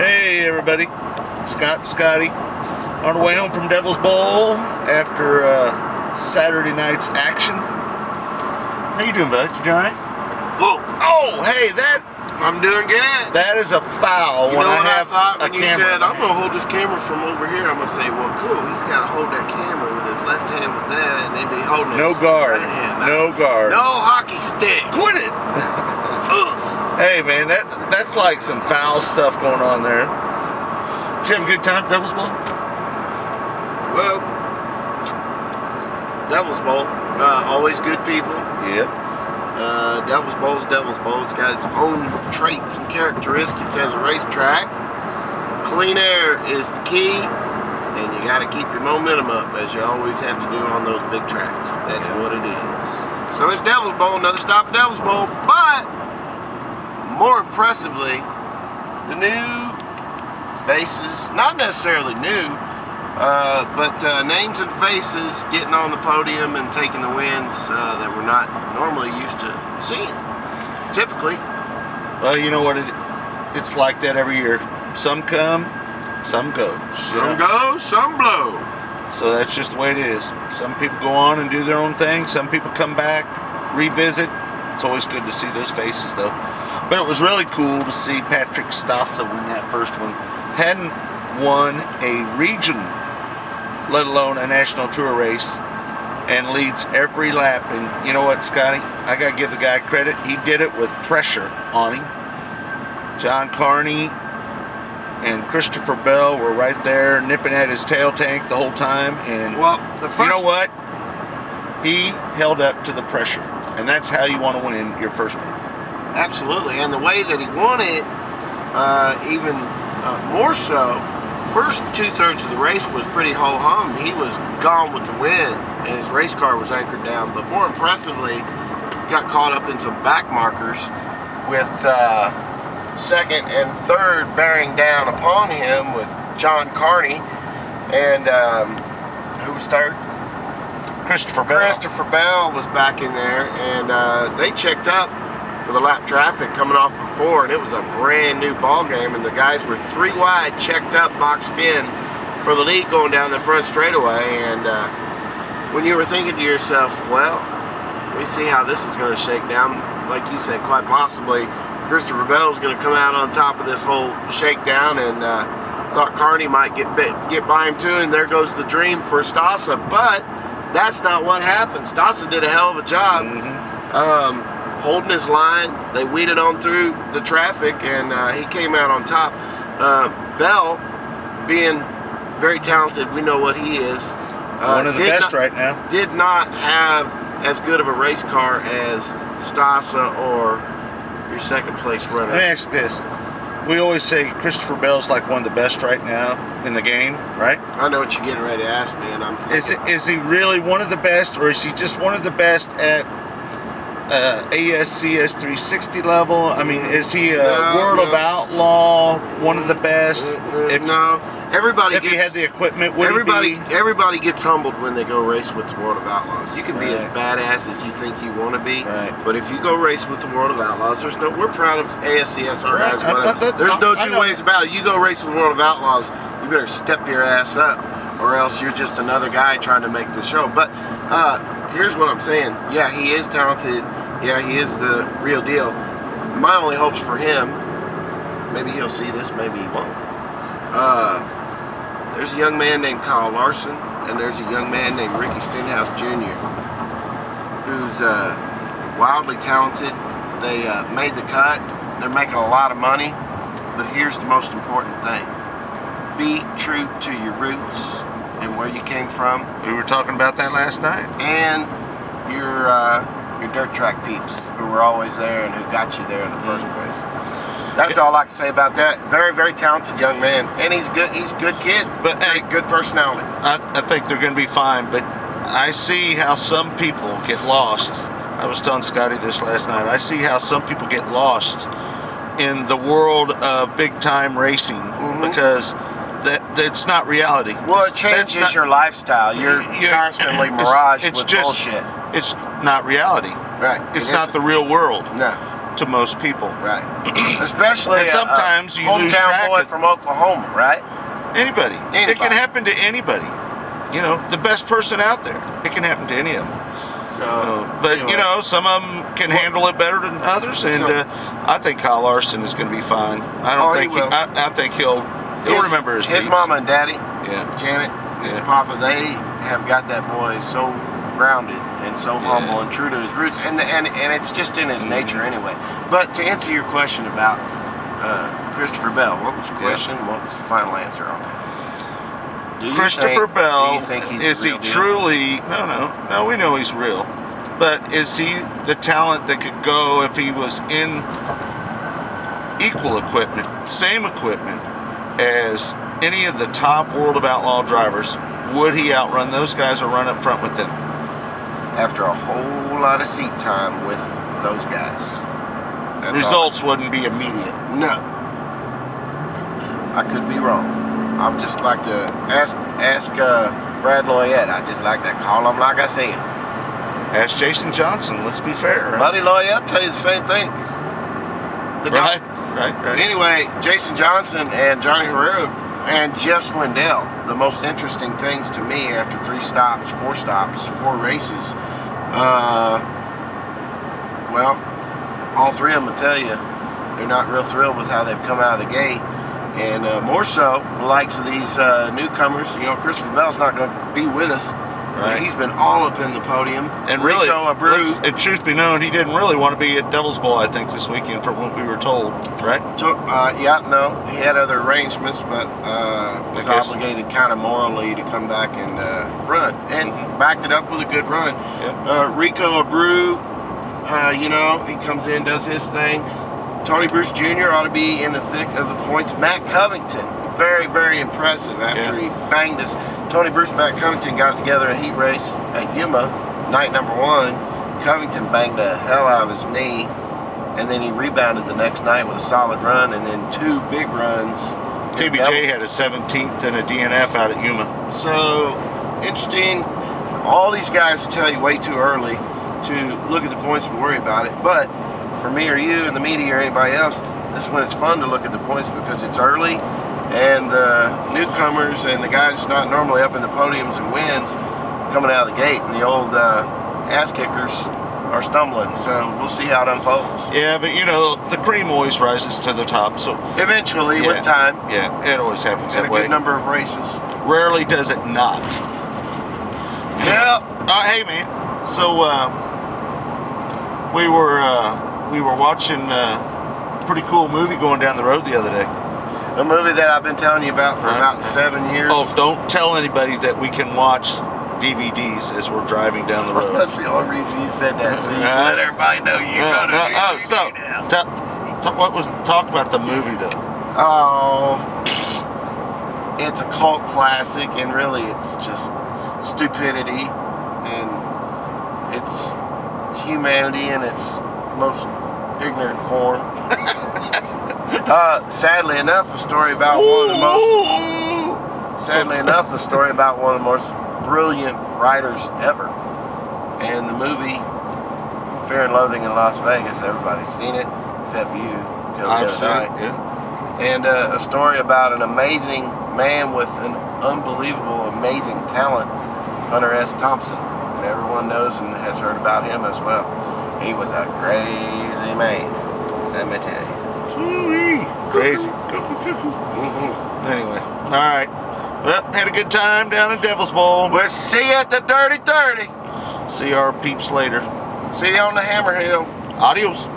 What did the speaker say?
Hey everybody, Scotty, on the way home from Devil's Bowl after Saturday night's action. How you doing, bud? You doing alright? Oh, hey, I'm doing good. that is a foul. You know what I thought a when you camera. said, I'm going to hold this camera from over here? I'm going to say, well, cool, he's got to hold that camera with his left hand with that, and then be holding No his guard. right hand. No guard. No hockey stick. Quit it! Hey man, that's like some foul stuff going on there. Did you have a good time, Devil's Bowl? Well, Devil's Bowl, always good people. Yep. Devil's Bowl's Devil's Bowl. It's got its own traits and characteristics as a racetrack. Clean air is the key, and you got to keep your momentum up, as you always have to do on those big tracks. That's what it is. So it's Devil's Bowl, another stop at Devil's Bowl, but more impressively, the new faces, not necessarily new, but names and faces getting on the podium and taking the wins that we're not normally used to seeing. Typically. Well, you know what? It's like that every year. Some come, some go. Some go, some blow. So that's just the way it is. Some people go on and do their own thing. Some people come back, revisit. It's always good to see those faces, though. But it was really cool to see Patrick Stasa win that first one. Hadn't won a region, let alone a national tour race, and leads every lap. And you know what, Scotty? I got to give the guy credit. He did it with pressure on him. John Carney and Christopher Bell were right there nipping at his tail tank the whole time. And well, you know what? He held up to the pressure. And that's how you want to win your first one. Absolutely. And the way that he won it, even more so, first 2/3 of the race was pretty ho-hum. He was gone with the win, and his race car was anchored down. But more impressively, got caught up in some back markers with second and third bearing down upon him with John Carney and who was third? Christopher Bell. Christopher Bell was back in there, and they checked up for the lap traffic coming off of 4, and it was a brand new ball game, and the guys were 3 wide, checked up, boxed in for the lead going down the front straightaway. And when you were thinking to yourself, well, let me see how this is going to shake down, like you said, quite possibly Christopher Bell is going to come out on top of this whole shakedown, and thought Carney might get by him too, and there goes the dream for Stasa. But that's not what happened. Stasa did a hell of a job holding his line. They weeded on through the traffic, and he came out on top. Bell, being very talented, we know what he is. One of the best right now. Did not have as good of a race car as Stasa or your second place runner. Let me ask you this. We always say Christopher Bell's like one of the best right now in the game, right? I know what you're getting ready to ask me, and I'm thinking, Is he really one of the best, or is he just one of the best at ASCS 360 level? I mean, is he a World of Outlaw, one of the best? No. Everybody if gets, he had the equipment, would he be? Everybody gets humbled when they go race with the World of Outlaws. You can be as Right. badass as you think you want to be, Right. but if you go race with the World of Outlaws, we're proud of ASCS, our guys, whatever. There's no two ways about it. You go race with the World of Outlaws, you better step your ass up, or else you're just another guy trying to make the show. But here's what I'm saying. Yeah, he is talented. Yeah, he is the real deal. My only hopes for him, maybe he'll see this, maybe he won't. There's a young man named Kyle Larson, and there's a young man named Ricky Stenhouse Jr., who's wildly talented. They made the cut. They're making a lot of money, but here's the most important thing. Be true to your roots and where you came from. We were talking about that last night. And your dirt track peeps who were always there and who got you there in the first place. That's all I can say about that. Very, very talented young man, and he's good. He's a good kid, But hey, good personality. I think they're going to be fine, but I see how some people get lost. I was telling Scotty this last night. I see how some people get lost in the world of big-time racing because that's not reality. Well, it changes your lifestyle. You're constantly miraged with bullshit. It's not reality. Right. It's not the real world. No. to most people. Right. Especially And sometimes you lose hometown track boy of from Oklahoma, right? anybody. Anybody. It can happen to anybody. You know, the best person out there. It can happen to any of them. So, But anyway. you know, some of them can handle it better than others, and I think Kyle Larson is going to be fine. I don't think he will. I think he'll remember his his beats. mama and daddy, Yeah. Janet, his Yeah. papa. They have got that boy so grounded and so humble and true to his roots, and it's just in his nature anyway. But to answer your question about Christopher Bell, what was the question? What was the final answer on that? Christopher Bell, do you think he's is the he real deal? truly? No. We know he's real, but is he the talent that could go if he was in equal equipment, same equipment as any of the top World of Outlaw drivers? Would he outrun those guys or run up front with them? After a whole lot of seat time with those guys, that's Results wouldn't be immediate. No. I could be wrong. I'm just like to ask Brad Loyette. I just like to call him like I see him. Ask Jason Johnson. Let's be fair. Right? Buddy Loyette, I'll tell you the same thing. Right. Anyway, Jason Johnson and Johnny Herrera and Jeff Swindell, the most interesting things to me after 4 races. Well, all three of them will tell you they're not real thrilled with how they've come out of the gate. And more so, the likes of these newcomers. You know, Christopher Bell's not going to be with us. Right. He's been all up in the podium. And really, and truth be known, he didn't really want to be at Devil's Bowl, I think, this weekend from what we were told, right? He had other arrangements, but was obligated kind of morally to come back and run. And backed it up with a good run. Yep. Rico Abreu, he comes in, does his thing. Tony Bruce Jr. ought to be in the thick of the points. Matt Covington, very, very impressive after he banged us. Tony Bruce and Matt Covington got together in a heat race at Yuma, night number 1. Covington banged the hell out of his knee, and then he rebounded the next night with a solid run, and then 2 big runs. TBJ had a 17th and a DNF out at Yuma. So, interesting. All these guys tell you way too early to look at the points and worry about it, but for me or you and the media or anybody else, this is when it's fun to look at the points because it's early and the newcomers and the guys not normally up in the podiums and wins coming out of the gate, and the old ass kickers are stumbling. So we'll see how it unfolds. Yeah, but you know, the cream always rises to the top. So eventually, with time. Yeah, it always happens in that a way. good number of races. Rarely does it not. Yeah. Hey man, so we were watching a pretty cool movie going down the road the other day. A movie that I've been telling you about for about 7 years. Oh, don't tell anybody that we can watch DVDs as we're driving down the road. That's the only reason you said that, so you can let everybody know you got a DVD now. Talk about the movie though. Oh, it's a cult classic, and really it's just stupidity, and it's humanity in its most ignorant form. Sadly enough, a story about one of the most brilliant writers ever. And the movie Fear and Loathing in Las Vegas, everybody's seen it except you till the other night. And a story about an amazing man with an unbelievable, amazing talent, Hunter S. Thompson. And everyone knows and has heard about him as well. He was a crazy man, let me tell you. Crazy. Anyway, all right. Well, had a good time down in Devil's Bowl. We'll see you at the Dirty 30. See our peeps later. See you on the Hammer Hill. Adios.